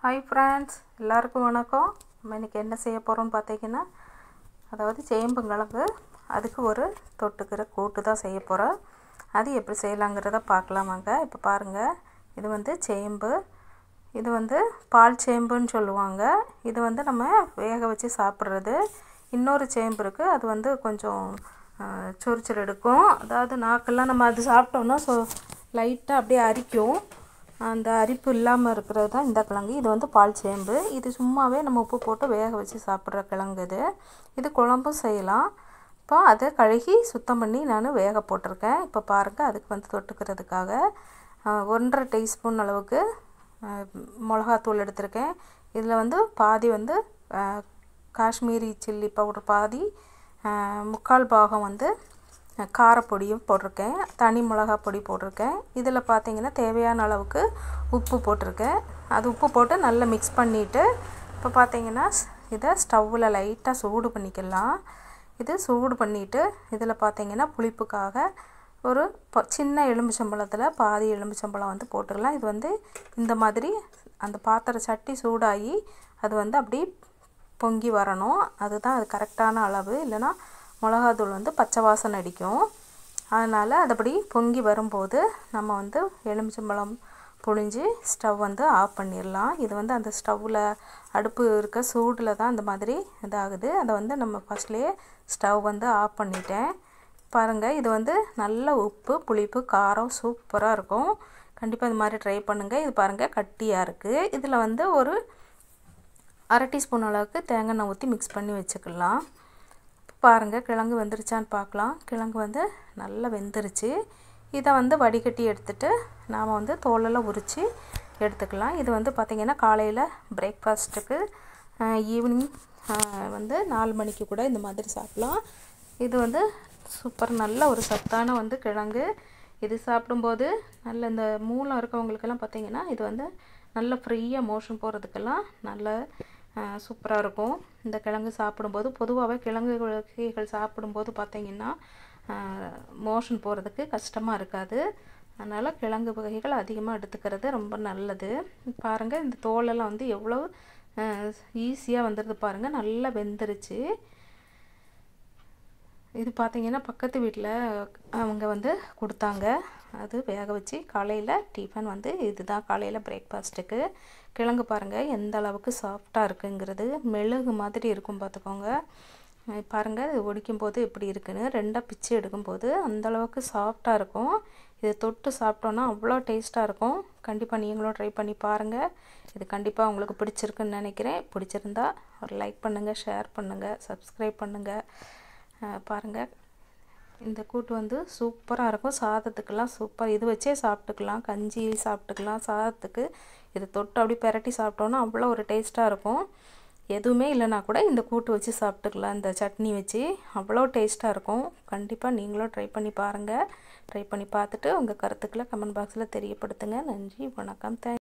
Hi friends, எல்லாருக்கும் வணக்கம். நம்ம இன்னைக்கு என்ன செய்ய போறோம்னு பாத்தீங்கன்னா, அதாவது சேம்புங்கிழங்கு அதுக்கு ஒரு தொட்டுக்கிற கூட்டு தான் செய்ய போறோம். அது எப்படி செய்யலாம்ங்கறத பார்க்கலாம் வாங்க. இப்ப பாருங்க. இது வந்து சேம்பு. இது வந்து பால் சேம்புன்னு சொல்லுவாங்க. இது வந்து நம்ம வேக வச்சு சாப்பிடுறது. இன்னொரு சேம்பு இருக்கு. அது வந்து கொஞ்சம் சொரிச்சல் எடுக்கும். அதாவது நாக்கெல்லாம் நம்ம அது சாப்பிட்டோம்னா லைட்டா அப்படியே அரிக்கும். அந்த அரிப்பு இல்லாமல் இருக்கிறது தான் இந்த கிழங்கு. இது வந்து பால் சேம்பு. இது சும்மாவே நம்ம உப்பு போட்டு வேக வச்சு சாப்பிட்ற கிழங்கு இது. இது குழம்பும் செய்யலாம். இப்போ அதை கழுகி சுத்தம் பண்ணி நான் வேக போட்டிருக்கேன். இப்போ பாருங்கள், அதுக்கு வந்து தொட்டுக்கிறதுக்காக 1½ டீஸ்பூன் அளவுக்கு மிளகாத்தூள் எடுத்திருக்கேன். இதில் வந்து பாதி வந்து காஷ்மீரி சில்லி பவுடர், பாதி 3/4 பாகம் வந்து காரப்பொடியும் போட்டிருக்கேன். தனி மிளகா பொடி போட்டிருக்கேன். இதில் பார்த்தீங்கன்னா தேவையான அளவுக்கு உப்பு போட்டிருக்கேன். அது உப்பு போட்டு நல்லா மிக்ஸ் பண்ணிவிட்டு இப்போ பார்த்தீங்கன்னா இதை ஸ்டவ்வில் லைட்டாக சூடு பண்ணிக்கலாம். இது சூடு பண்ணிவிட்டு இதில் பார்த்தீங்கன்னா புளிப்புக்காக ஒரு சின்ன எலுமிச்சம்பழத்தில் பாதி எலுமிச்சம்பழம் வந்து போட்டுக்கலாம். இது வந்து இந்த மாதிரி அந்த பாத்திர சட்டி சூடாகி அது வந்து அப்படி பொங்கி வரணும். அதுதான் அது கரெக்டான அளவு. இல்லைனா மிளகாத்தூள் வந்து பச்சை வாசனை அடிக்கும். அதனால் அதுபடி பொங்கி வரும்போது நம்ம வந்து எலுமிச்சம்பழம் புழிஞ்சு ஸ்டவ் வந்து ஆஃப் பண்ணிடலாம். இது வந்து அந்த ஸ்டவ்வில் அடுப்பு இருக்க சூடில் தான் இந்த மாதிரி இதாகுது. அதை வந்து நம்ம ஃபஸ்ட்லேயே ஸ்டவ் வந்து ஆஃப் பண்ணிட்டேன். பாருங்கள், இது வந்து நல்ல உப்பு, புளிப்பு, காரம் சூப்பராக இருக்கும். கண்டிப்பாக இது மாதிரி ட்ரை பண்ணுங்கள். இது பாருங்கள் கட்டியாக இருக்குது. இதில் வந்து ஒரு 1/2 டீஸ்பூன் அளவுக்கு தேங்காய் எண்ணெய் ஊற்றி மிக்ஸ் பண்ணி வச்சுக்கலாம். பாருங்கள், கிழங்கு வெந்துருச்சான்னு பார்க்கலாம். கிழங்கு வந்து நல்லா வெந்துருச்சு. இதை வந்து வடிகட்டி எடுத்துகிட்டு நாம் வந்து தோலெல்லாம் உரித்து எடுத்துக்கலாம். இது வந்து பார்த்திங்கன்னா காலையில் பிரேக்ஃபாஸ்ட்டுக்கு, ஈவினிங் வந்து 4 மணிக்கு கூட இந்த மாதிரி சாப்பிட்லாம். இது வந்து சூப்பர் நல்ல ஒரு சத்தான வந்து கிழங்கு. இது சாப்பிடும்போது நல்ல இந்த மூலம் இருக்கவங்களுக்கெல்லாம் பார்த்திங்கன்னா இது வந்து நல்ல ஃப்ரீயாக மோஷன் போகிறதுக்கெல்லாம் நல்ல சூப்பராக இருக்கும். இந்த கிழங்கு சாப்பிடும்போது பொதுவாகவே கிழங்கு வகைகள் சாப்பிடும்போது பார்த்திங்கன்னா மோஷன் போகிறதுக்கு கஷ்டமாக இருக்காது. அதனால் கிழங்கு வகைகள் அதிகமாக எடுத்துக்கிறது ரொம்ப நல்லது. பாருங்கள், இந்த தோலெல்லாம் வந்து எவ்வளோ ஈஸியாக வந்துடுது பாருங்கள். நல்லா வெந்துருச்சு. இது பார்த்திங்கன்னா பக்கத்து வீட்டில் அவங்க வந்து கொடுத்தாங்க. அது வேக வச்சு காலையில் டிஃபன் வந்து இதுதான் காலையில் பிரேக்ஃபாஸ்ட்டுக்கு. கிழங்கு பாருங்கள் எந்த அளவுக்கு சாஃப்டாக இருக்குங்கிறது. மெழுகு மாதிரி இருக்கும் பார்த்துக்கோங்க. பாருங்கள், இது ஒடிக்கும்போது எப்படி இருக்குன்னு. 2ஆக பிச்சு எடுக்கும்போது அந்தளவுக்கு சாஃப்டாக இருக்கும். இது தொட்டு சாப்பிட்டோன்னா அவ்வளோ டேஸ்ட்டாக இருக்கும். கண்டிப்பாக நீங்களும் ட்ரை பண்ணி பாருங்கள். இது கண்டிப்பாக உங்களுக்கு பிடிச்சிருக்குன்னு நினைக்கிறேன். பிடிச்சிருந்தா ஒரு லைக் பண்ணுங்கள், ஷேர் பண்ணுங்கள், சப்ஸ்கிரைப் பண்ணுங்கள். பாருங்கள், இந்த கூட்டு வந்து சூப்பராக இருக்கும். சாதத்துக்கெல்லாம் சூப்பர். இது வச்சே சாப்பிட்டுக்கலாம், கஞ்சி சாப்பிட்டுக்கலாம், சாதத்துக்கு இது தொட்டு அப்படி பெரட்டி சாப்பிட்டோன்னா அவ்வளோ ஒரு டேஸ்ட்டாக இருக்கும். எதுவுமே இல்லைனா கூட இந்த கூட்டு வச்சு சாப்பிட்டுக்கலாம். இந்த சட்னி வச்சு அவ்வளோ டேஸ்ட்டாக இருக்கும். கண்டிப்பாக நீங்களும் ட்ரை பண்ணி பாருங்கள். ட்ரை பண்ணி பார்த்துட்டு உங்கள் கருத்துக்களை கமெண்ட் பாக்ஸில் தெரியப்படுத்துங்க. நன்றி, வணக்கம், தேங்க்ஸ்.